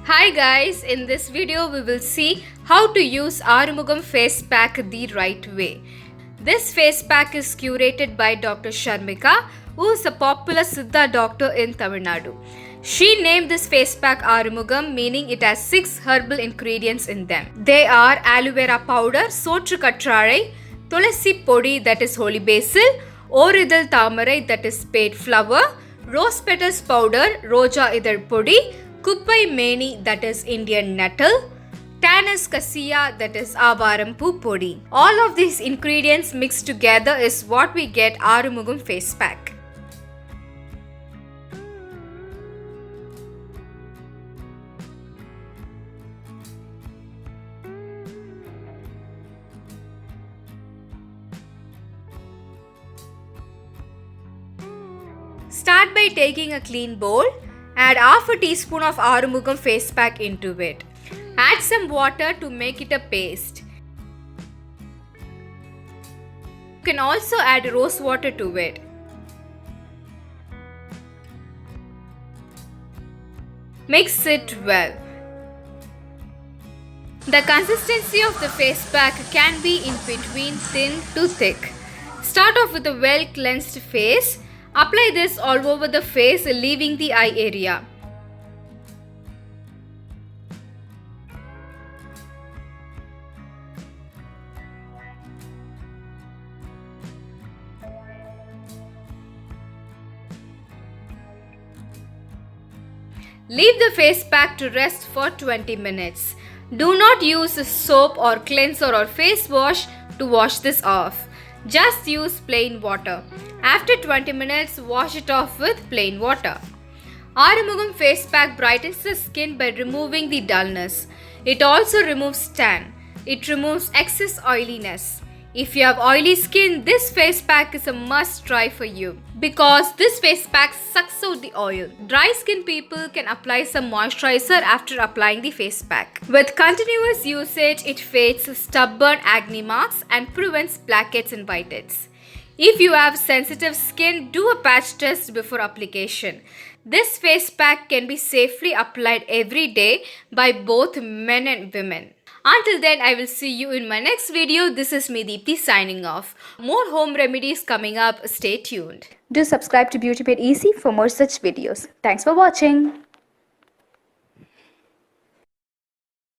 Hi guys, in this video we will see how to use Aarumugam face pack the right way. This face pack is curated by Dr.Sharmika, who is a popular Siddha doctor in Tamil Nadu. She named this face pack Aarumugam, meaning it has 6 herbal ingredients in them. They are Alovera powder, sotru katrarai, thulasi podi, that is holy basil, oridhal thamarai, that is spade flower, rose petals powder, roja idar podi, kuppaimeni, that is Indian nettle, Tannis Cassia, that is Avarampoo podi. All of these ingredients mixed together is what we get Aarumugam face pack. Start by taking a clean bowl. Add half a teaspoon of Aarumugam face pack into it. Add some water to make it a paste. You can also add rose water to it. Mix it well. The consistency of the face pack can be in between thin to thick. Start off with a well cleansed face. Apply this all over the face, leaving the eye area. Leave the face pack to rest for 20 minutes. Do not use soap or cleanser or face wash to wash this off. Just use plain water. After 20 minutes, wash it off with plain water. Aarumugam face pack brightens the skin by removing the dullness. It also removes tan. It removes excess oiliness. If you have oily skin, this face pack is a must try for you because this face pack sucks out the oil. Dry skin people can apply some moisturizer after applying the face pack. With continuous usage, it fades stubborn acne marks and prevents blackheads and whiteheads. If you have sensitive skin, do a patch test before application. This face pack can be safely applied every day by both men and women. Until then, I will see you in my next video. This is me Deepthi signing off. More home remedies coming up. Stay tuned. Do subscribe to Beauty Made Easy for more such videos. Thanks for watching.